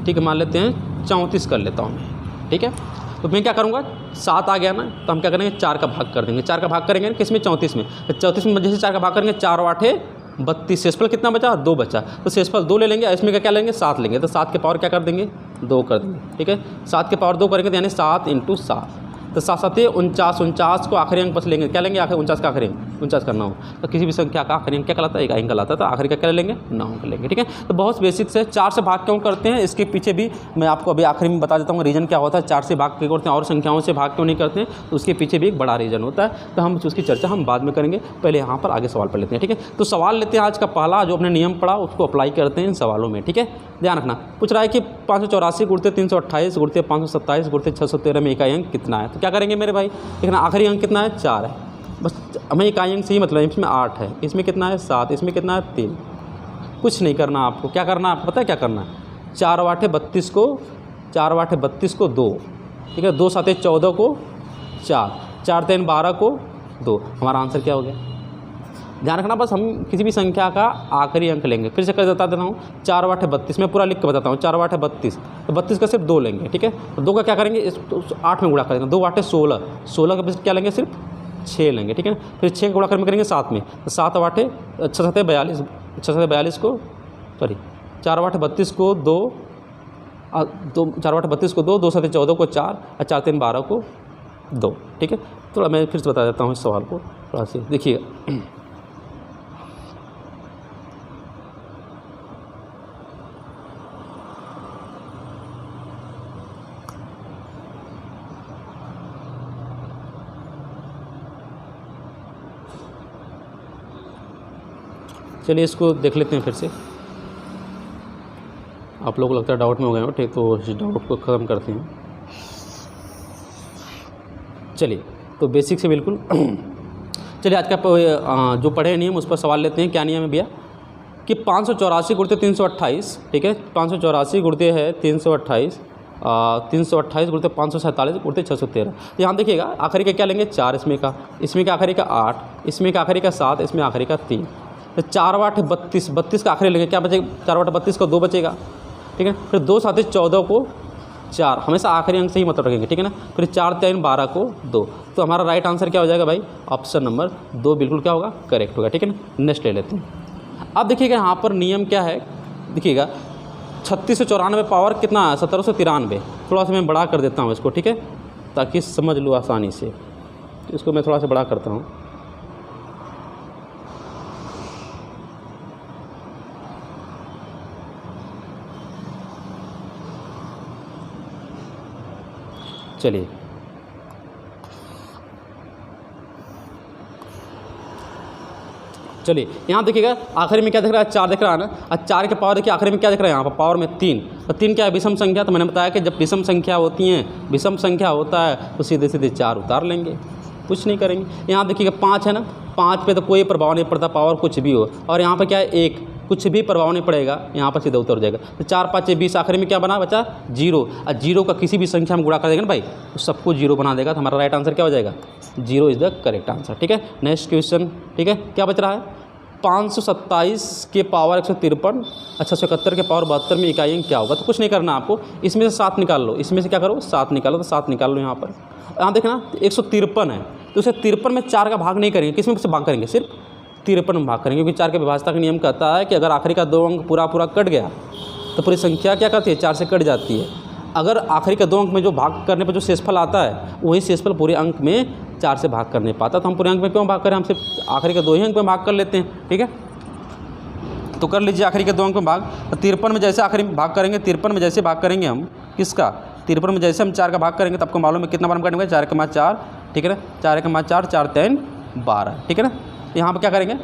ठीक है, मान लेते हैं 34 कर लेता हूँ मैं, ठीक है। तो मैं क्या करूँगा, 7 आ गया ना, तो हम क्या करेंगे, 4 का भाग कर देंगे। 4 का भाग करेंगे किस में, 34 में। तो 34 में जैसे 4 का भाग करेंगे, 4 और 8 32, शेषफल कितना बचा, 2 बचा। तो शेषफल 2 ले लेंगे, इसमें क्या लेंगे, 7 लेंगे। तो 7 के पावर क्या कर देंगे, 2 कर देंगे, ठीक है। 7 के पावर 2 करेंगे तो यानी 7 × 7, तो 7 7 49 को आखिरी अंक बस लेंगे, क्या लेंगे, आखिर 49 का आखिरी अंक, 49 का 9। तो किसी भी संख्या का आखिरी अंक क्या कहलाता है, इकाई अंक कहलाता है। तो आखिरी का क्या लेंगे, 9 अंक लेंगे, ठीक है। तो बहुत बेसिक से 4 से भाग क्यों करते हैं, इसके पीछे भी मैं आपको अभी आखिरी में बता देता हूँ रीज़न क्या होता है, 4 से भाग क्यों करते हैं और संख्याओं से भाग क्यों नहीं करते हैं, तो उसके पीछे भी एक बड़ा रीज़न होता है। तो हम उसकी चर्चा हम बाद में करेंगे, पहले यहाँ पर आगे सवाल पढ़ लेते हैं, ठीक है। तो सवाल लेते हैं आज का पहला, जो अपने नियम पढ़ा उसको अप्लाई करते हैं इन सवालों में, ठीक है। ध्यान रखना, पूछ रहा है कि 584 गुणित 328 गुणित 527 गुणित 613 में इकाई अंक कितना है। तो क्या करेंगे मेरे भाई, देखना आखिरी अंक कितना है, 4 है, बस हमें इकाई अंक से ही मतलब, इसमें 8 है, इसमें कितना है 7, इसमें कितना है 3। कुछ नहीं करना आपको, क्या करना है आपको पता है क्या करना है, 4 और 8 32 को 4 8 32 को 2, ठीक है, 2 7 14 को 4, 4 3 12 को 2, हमारा आंसर क्या हो गया। ध्यान रखना, बस हम किसी भी संख्या का आखिरी अंक लेंगे। फिर से कर बता देता हूँ, 4 8 32, मैं पूरा लिख के बताता हूँ, 4 8 32, तो 32 का सिर्फ 2 लेंगे, ठीक है, तो 2 का क्या करेंगे, इस 8 में गुणा करेंगे, 2 8 16, 16 का बस क्या लेंगे, सिर्फ 6 लेंगे, ठीक है ना। फिर 6 का गुणा करके करेंगे 7 में, तो 7 8 6 7 42, 6 7 42 को सॉरी 4 8 32 को 2, 4 8 32 को 2, 2 7 14 को 4 और 4 3 12 को 2, ठीक है। थोड़ा मैं फिर से बता देता हूँ इस सवाल को, थोड़ा सा देखिएगा। चलिए इसको देख लेते हैं फिर से, आप लोगों को लगता है डाउट में हो गए हो, ठीक, तो इस डाउट को ख़त्म करते हैं। चलिए तो बेसिक से बिल्कुल चलिए आज का जो पढ़े नियम उस पर सवाल लेते हैं। क्या नियम है भैया कि 584 गुणित 328, ठीक है, 584 गुणित है 328, 328 गुणित 547 गुणित 613। यहाँ देखिएगा आखिरी का क्या लेंगे, 4 इसमें का आखिरी का 8, इसमें का आखिरी का 7, इसमें आखिरी का 3, तो 4 8 32, 32 का आखिरी लेंगे, क्या बचेगा, 4 8 32 को 2 बचेगा, ठीक है। फिर 2 7 14 को 4, हमेशा आखिरी अंक से ही मतलब रखेंगे, ठीक है ना। फिर 4 3 12 को 2, तो हमारा राइट आंसर क्या हो जाएगा भाई, ऑप्शन नंबर 2 बिल्कुल क्या होगा, करेक्ट होगा, ठीक है ना। नेक्स्ट ले लेते हैं। अब देखिएगा यहाँ पर नियम क्या है, देखिएगा 3694 पावर कितना है, 1793। थोड़ा सा मैं बड़ा कर देता हूँ इसको, ठीक है, ताकि समझ लूँ आसानी से। इसको मैं थोड़ा सा बड़ा करता हूँ। चलिए यहाँ देखिएगा आखिरी में क्या दिख रहा है, 4 दिख रहा है ना, और 4 के पावर देखिए आखिरी में क्या दिख रहा है, यहाँ पर पावर में 3, तो 3 क्या है, विषम संख्या। तो मैंने बताया कि जब विषम संख्या होती हैं, विषम संख्या होता है तो सीधे सीधे 4 उतार लेंगे, कुछ नहीं करेंगे। यहाँ देखिएगा 5 है ना, 5 पे तो कोई प्रभाव नहीं पड़ता, पावर कुछ भी हो, और यहाँ पर क्या है 1, कुछ भी प्रभाव नहीं पड़ेगा, यहाँ पर सीधा उतर जाएगा। तो 4 5 20, आखिरी में क्या बना बचा 0, और 0 का किसी भी संख्या में गुणा कर देगा ना भाई, तो सबको 0 बना देगा, तो हमारा राइट आंसर क्या हो जाएगा, 0 इज़ द करेक्ट आंसर, ठीक है। नेक्स्ट क्वेश्चन, ठीक है, क्या बच रहा है, 527 के पावर 153, 671 के पावर 72 में इकाई क्या होगा। तो कुछ नहीं करना आपको, इसमें से 7 निकाल लो, इसमें से क्या करो 7 निकालो, तो 7 निकाल लो। यहाँ पर यहाँ देखना 153 है, तो उसे 53 में 4 का भाग नहीं करेंगे, किस में से भाग करेंगे, सिर्फ 53 में भाग करेंगे, क्योंकि 4 के विभाजता का नियम कहता है कि अगर आखिरी का 2 अंक पूरा कट गया तो पूरी संख्या क्या करती है, 4 से कट जाती है। अगर आखिरी का 2 अंक में जो भाग करने पर जो शेषफल आता है, वही शेषफल पूरे अंक में 4 से भाग कर नहीं पाता, तो हम पूरे अंक में क्यों भाग करें, हम सिर्फ आखिरी का 2 ही अंक में भाग कर लेते हैं, ठीक है। तो कर लीजिए आखिरी के 2 अंक में भाग, 53 में जैसे आखिरी में भाग करेंगे, 53 में जैसे भाग करेंगे हम किसका, 53 में जैसे हम 4 का भाग करेंगे, तो आपको मालूम है कितना बार हम करेंगे, 4 का 4, ठीक है ना, 4 का 4, 4 3 12, ठीक है ना। यहाँ पर क्या करेंगे,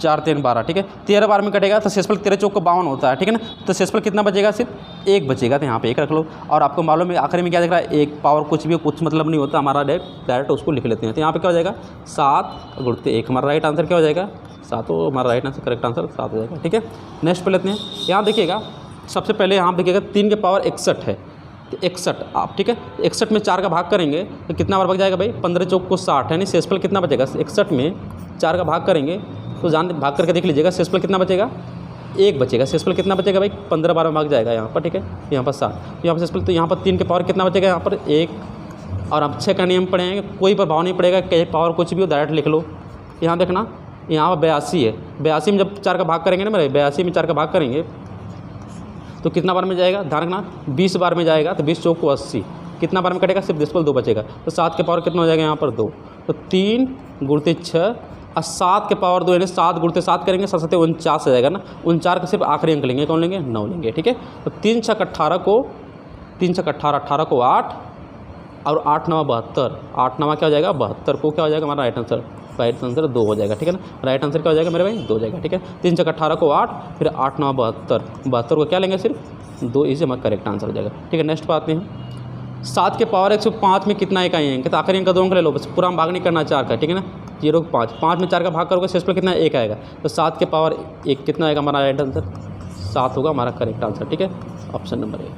4 3 12, ठीक है, 13 बार में कटेगा, तो शेषफल 13 चौक को 52 होता है, ठीक है ना। तो शेषफल कितना बचेगा, सिर्फ 1 बचेगा, तो यहाँ पे 1 रख लो। और आपको मालूम है आखिरी में क्या दिख रहा है, 1 पावर कुछ भी कुछ मतलब नहीं होता, हमारा डायरेक्ट उसको लिख लेते हैं। तो यहाँ पे क्या हो जाएगा 7 गुणित 1, हमारा राइट आंसर क्या हो जाएगा 7, तो हमारा राइट आंसर करेक्ट आंसर 7 हो जाएगा, ठीक है। नेक्स्ट पे लेते हैं। यहाँ देखिएगा सबसे पहले यहाँ देखिएगा 3 के पावर 61 है, तो 61 आप, ठीक है, 61 में 4 का भाग करेंगे तो कितना बार बच जाएगा भाई, 15 चौक को 60, यानी शेषफल कितना बचेगा, 61 में 4 का भाग करेंगे तो जान भाग करके देख लीजिएगा, शेषफल कितना बचेगा, 1 बचेगा। शेषफल कितना बचेगा भाई, 15 बार में भाग जाएगा यहाँ पर, ठीक है, यहाँ पर 7, यहाँ पर शेषफल, तो यहाँ पर 3 के पावर कितना बचेगा, यहाँ पर 1। और अब 6 का नियम पढ़ेंगे, कोई प्रभाव नहीं पड़ेगा, कई पावर कुछ भी हो डायरेक्ट लिख लो। यहाँ देखना यहाँ पर 82 है, 82 में जब 4 का भाग करेंगे ना मेरे, 82 में 4 का भाग करेंगे तो कितना बार में जाएगा, ध्यान रखना 20 बार में जाएगा, तो 20 चौक को 80, कितना बार में कटेगा, सिर्फ डेसिमल 2 बचेगा। तो 7 के पावर कितना हो जाएगा यहाँ पर 2, तो 3 गुणित 6 और 7 के पावर 2, यानी 7 गुणित 7 करेंगे, 7 7 49 आ जाएगा ना। 49 का सिर्फ आखिरी अंक लेंगे, कौन लेंगे, 9 लेंगे, ठीक है। तो 3 6 18 को 3 6 18, 18 को 8 और 8 9 72, 8 9 क्या हो जाएगा 72 को क्या हो जाएगा हमारा राइट आंसर 2 हो जाएगा, ठीक है ना। राइट आंसर क्या हो जाएगा मेरे भाई 2 हो जाएगा, ठीक है। 3 6 18 को 8, फिर 8 9 72, 72 को क्या लेंगे सिर्फ 2, इसे हमारा करेक्ट आंसर हो जाएगा, ठीक है। नेक्स्ट पे आते हैं। 7 के पावर 105 में कितना इकाई है, तो आखिरी अंक का 2 अंक ले लो, बस पूरा भाग नहीं करना 4 का, ठीक है ना। 0 5, 5 में 4 का भाग करोगे शेषफल कितना 1 आएगा, तो 7 के पावर 1 कितना आएगा हमारा राइट आंसर 7 होगा हमारा करेक्ट आंसर, ठीक है, ऑप्शन नंबर ए।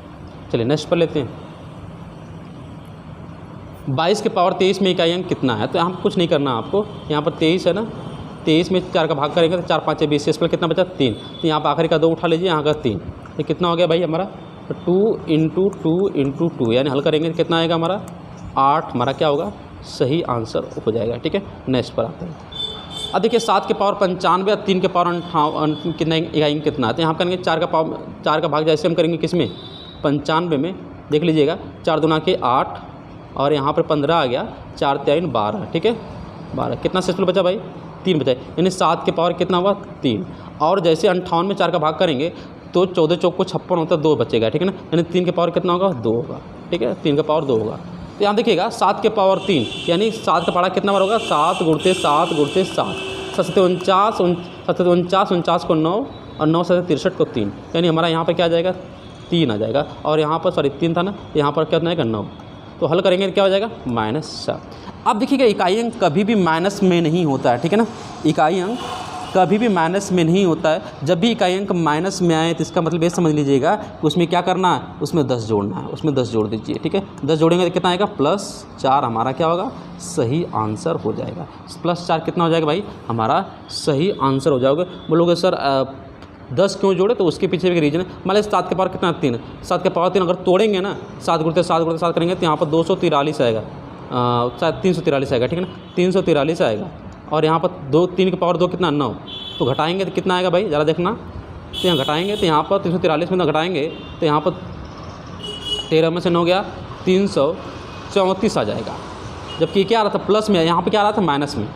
चलिए नेक्स्ट पर लेते हैं। 22 के पावर 23 में इकाई अंक कितना है? तो यहाँ कुछ नहीं करना आपको, यहाँ पर 23 है ना, 23 में 4 का भाग करेंगे तो 4 5 20, पर कितना बचा 3, तो यहाँ पर आखिरी का 2 उठा लीजिए, यहाँ का 3, ये कितना हो गया भाई हमारा 2 × 2 × 2, यानी हल करेंगे तो कितना आएगा हमारा 8, हमारा क्या होगा सही आंसर हो जाएगा, ठीक है। नेक्स्ट पर आते हैं। अब देखिए 7 के पावर 95 और 3 के पावर 58 कितना इकाई अंक कितना है? तो यहाँ करेंगे 4 का भाग जैसे हम करेंगे किस में 95 में, देख लीजिएगा 4 दूना के 8 और यहाँ पर 15 आ गया, 4 3 12, ठीक है 12, कितना शेषफल बचा भाई 3 बचा, यानी 7 के पावर कितना हुआ 3, और जैसे 58 में 4 का भाग करेंगे तो 14 चौक को 56 होता है, 2 बचेगा, ठीक है ना, यानी 3 के पावर कितना होगा 2 होगा, ठीक है, 3 का पावर 2 होगा। तो यहाँ देखिएगा 7 के पावर 3, यानी 7 का पढ़ा कितना बार होगा 7 × 7 × 7, 7 49 को 9 और 9 7 63 को 3, यानी हमारा यहाँ पर क्या आ जाएगा 3 आ जाएगा, और यहाँ पर 3 था ना, यहाँ पर कितना आएगा 9, तो हल करेंगे तो क्या हो जाएगा -7। अब देखिएगा इकाई अंक कभी भी माइनस में नहीं होता है, ठीक है ना, इकाई अंक कभी भी माइनस में नहीं होता है। जब भी इकाई अंक माइनस में आए तो इसका मतलब ये समझ लीजिएगा कि उसमें क्या करना है, उसमें 10 जोड़ना है, उसमें 10 जोड़ दीजिए, ठीक है, 10 जोड़ेंगे तो कितना आएगा +4, हमारा क्या होगा सही आंसर हो जाएगा। +4 कितना हो जाएगा भाई हमारा सही आंसर हो जाएगा। बोलोगे सर 10 क्यों जोड़े, तो उसके पीछे भी रीज़न है। मान लीजिए 7 के पावर कितना 3, 7 के पावर 3 अगर तोड़ेंगे ना, 7 × 7 करेंगे तो यहाँ पर 243 आएगा, शायद 343 आएगा, ठीक है ना, 343 आएगा, और यहाँ पर 3 के पावर 2 कितना 9, तो घटाएंगे तो कितना आएगा भाई ज़रा देखना, तो यहाँ घटाएंगे तो यहाँ पर 343 में घटाएंगे तो यहाँ पर 13 में से 9 गया 334 आ जाएगा, जबकि क्या आ रहा था प्लस में, यहाँ पर क्या आ रहा था माइनस में।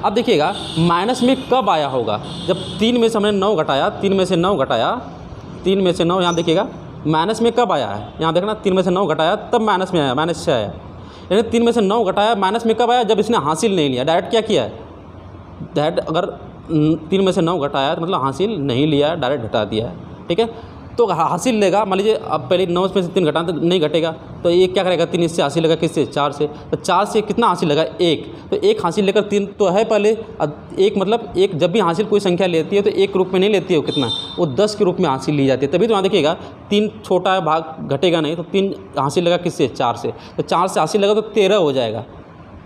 अब देखिएगा माइनस में कब आया होगा, जब 3 में से हमने 9 घटाया, 3 में से 9 घटाया, 3 में से 9, यहाँ देखिएगा माइनस में कब आया है, यहाँ देखना 3 में से 9 घटाया तब माइनस में आया, माइनस से आया, यानी 3 में से 9 घटाया माइनस में कब आया, जब इसने हासिल नहीं लिया, डायरेक्ट क्या किया है, डायरेक्ट अगर 3 में से 9 घटाया तो मतलब हासिल नहीं लिया, डायरेक्ट घटा दिया है, ठीक है, तो हासिल लेगा। मान लीजिए अब पहले 9 में से 3 घटाना तो नहीं घटेगा, तो ये क्या करेगा 3 इससे हासिल लेगा किससे 4 से, तो 4 से कितना हासिल लगा 1, तो 1 हासिल लेकर 3 तो है पहले, अब 1 मतलब 1 जब भी हासिल कोई संख्या लेती है तो 1 रूप में नहीं लेती है, वो कितना वो 10 के रूप में हासिल ली जाती है, तभी तो वहाँ देखिएगा 3 छोटा है भाग घटेगा नहीं, तो 3 हासिल लगा किससे 4 से, तो 4 से हासिल लगा तो 13 हो जाएगा,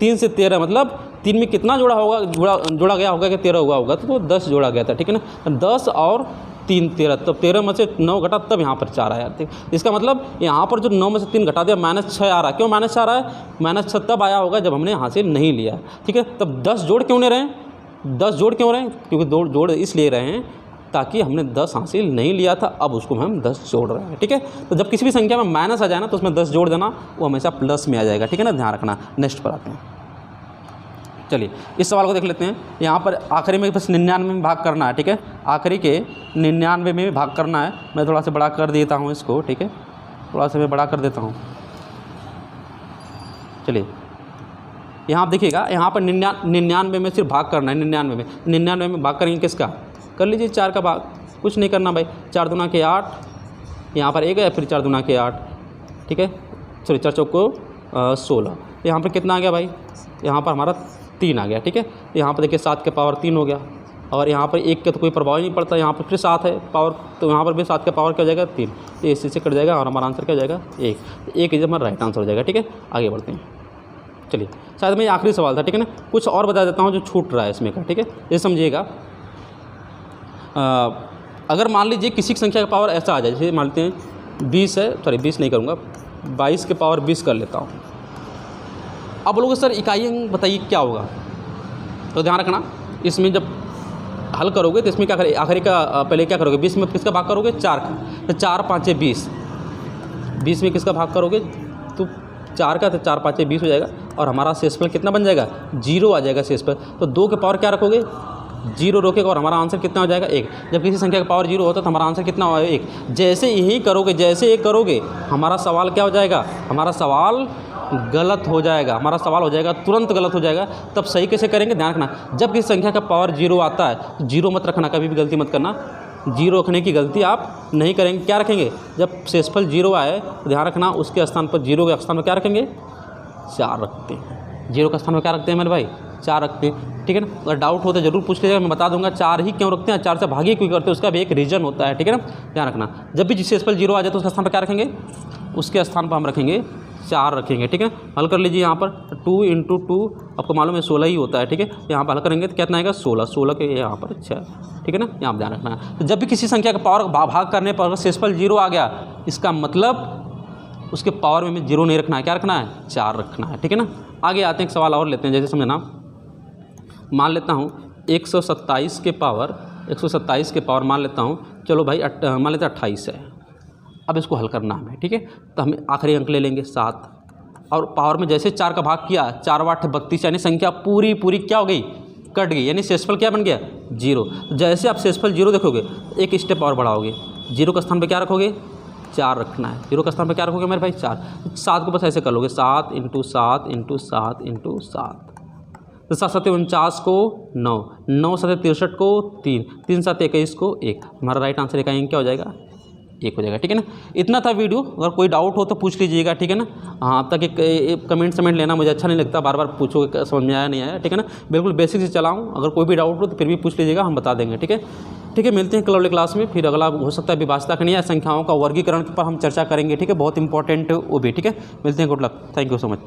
3 से 13 मतलब 3 में कितना जोड़ा होगा, जोड़ा गया होगा कि 13 हुआ होगा, तो 10 जोड़ा गया था, ठीक है ना, 10 और 3 13, तब 13 में से 9 घटा तब यहाँ पर 4 आया, ठीक, इसका मतलब यहाँ पर जो 9 में से 3 घटा दिया -6 आ रहा है, क्यों -6 आ रहा है, -6 तब आया होगा जब हमने हासिल नहीं लिया, ठीक है। तब 10 जोड़ क्यों नहीं रहे, 10 जोड़ क्यों रहे, क्योंकि जोड़ इसलिए रहे हैं ताकि हमने 10 हासिल नहीं लिया था, अब उसको हम 10 जोड़ रहे हैं, ठीक है। तो जब किसी भी संख्या में माइनस आ जाए ना तो उसमें 10 जोड़ देना, वो हमेशा प्लस में आ जाएगा, ठीक है ना, ध्यान रखना। नेक्स्ट पर आते हैं, चलिए इस सवाल को देख लेते हैं। यहाँ पर आखिरी में बस 99 में भाग करना है, ठीक है, आखिरी के 99 में भी भाग करना है। मैं थोड़ा सा बड़ा कर देता हूँ इसको, ठीक है, थोड़ा सा मैं बड़ा कर देता हूँ। चलिए यहाँ आप देखिएगा, यहाँ पर 99 में सिर्फ भाग करना है, 99 में भाग करेंगे किसका, कर लीजिए 4 का भाग, कुछ नहीं करना भाई, 4 दूना के 8, यहाँ पर 1 है, फिर 4 दूना के 8, ठीक है, सॉरी 4 चौक को 16, यहाँ पर कितना आ गया भाई, यहाँ पर हमारा 3 आ गया, ठीक है। यहाँ पर देखिए 7 के पावर 3 हो गया, और यहाँ पर 1 का तो कोई प्रभाव ही नहीं पड़ता, यहाँ पर फिर 7 है पावर, तो यहाँ पर भी 7 का पावर क्या हो जाएगा 3, तो इसी से कट जाएगा और हमारा आंसर क्या हो जाएगा 1 इज हमारा राइट आंसर हो जाएगा, ठीक है। आगे बढ़ते हैं, चलिए शायद में आखिरी सवाल था, ठीक है ना, कुछ और बता देता हूँ जो छूट रहा है इसमें का, ठीक है, ये समझिएगा। अगर मान लीजिए किसी की संख्या का पावर ऐसा आ जाए, जैसे मान लेते हैं 20 है, सॉरी 20 नहीं करूँगा, 22 के पावर 20 कर लेता हूँ। अब बोलोगे सर इकाई अंक बताइए क्या होगा, तो ध्यान रखना इसमें जब हल करोगे तो इसमें क्या करें, आखिरी का पहले क्या करोगे, 20 में किसका भाग करोगे 4 का, तो 4 5 20, 20 में किसका भाग करोगे तो 4 का, तो 4 5 20 हो जाएगा, और हमारा शेषफल कितना बन जाएगा 0 आ जाएगा शेषफल। तो 2 के पावर क्या रखोगे 0 रोकेगा, और हमारा आंसर कितना हो जाएगा 1। जब किसी संख्या का पावर 0 होता है तो हमारा आंसर कितना होगा 1। जैसे यही करोगे, जैसे ये करोगे, हमारा सवाल क्या हो जाएगा, हमारा सवाल गलत हो जाएगा, हमारा सवाल हो जाएगा तुरंत गलत हो जाएगा। तब सही कैसे करेंगे, ध्यान रखना, जब किसी संख्या का पावर 0 आता है तो 0 मत रखना, कभी भी गलती मत करना, 0 रखने की गलती आप नहीं करेंगे। क्या रखेंगे, जब शेषफल 0 आए तो ध्यान रखना उसके स्थान पर 0 के स्थान पर क्या रखेंगे 4 रखते हैं, 0 के स्थान पर क्या रखते हैं मेरे भाई 4 रखते हैं, ठीक है ना। अगर डाउट हो तो जरूर पूछ लीजिएगा, मैं बता दूंगा 4 ही क्यों रखते हैं, 4 से भागी क्यों करते हैं, उसका भी एक रीज़न होता है, ठीक है ना, ध्यान रखना। जब भी CSPL 0 आ जाए तो उसका स्थान पर क्या रखेंगे, उसके स्थान पर हम रखेंगे 4 रखेंगे, ठीक है। हल कर लीजिए यहाँ पर 2 × 2 आपको मालूम है 16 ही होता है, ठीक है। यहाँ पर हल करेंगे तो कितना आएगा 16 के यहाँ पर 6, ठीक है ना, यहाँ पर ध्यान रखना है। तो जब भी किसी संख्या का पावर भाग करने पर CSPL 0 आ गया, इसका मतलब उसके पावर में 0 नहीं रखना है, क्या रखना है, 4 रखना है, ठीक है ना। आगे आते हैं, एक सवाल और लेते हैं, जैसे समझना, मान लेता हूँ 127 के पावर मान लेता हूँ, चलो भाई मान लेते हैं 28 है। अब इसको हल करना है, ठीक है। तो हम आखिरी अंक ले लेंगे 7, और पावर में जैसे 4 का भाग किया, 4 8 32, यानी संख्या पूरी क्या हो गई, कट गई, यानी CSPL क्या बन गया, 0। जैसे आप CSPL 0 देखोगे, एक स्टेप और बढ़ाओगे, 0 का स्थान पे क्या रखोगे, 4 रखना है। 0 का स्थान पे क्या रखोगे मेरे भाई, 4। 7 को बस ऐसे कर लोगे, 7 × 7 × 7 × 7, तो 7 7 49 को 9, 9 7 63 को 3, 3 7 21 को 1, हमारा राइट आंसर का क्या हो जाएगा, 1 हो जाएगा, ठीक है ना। इतना था वीडियो, अगर कोई डाउट हो तो पूछ लीजिएगा, ठीक है ना। हाँ, अब तक एक कमेंट लेना मुझे अच्छा नहीं लगता, बार बार पूछोगे समझ में आया नहीं आया, ठीक है ना। बिल्कुल बेसिक से चलाऊँ, अगर कोई भी डाउट हो तो फिर भी पूछ लीजिएगा, हम बता देंगे, ठीक है। ठीक है, मिलते हैं कल वाली क्लास में, फिर अगला हो सकता है विभाज्यता करनी है, संख्याओं का वर्गीकरण पर हम चर्चा करेंगे, ठीक है, बहुत इंपॉर्टेंट वो भी, ठीक है। मिलते हैं, good luck, thank you so much.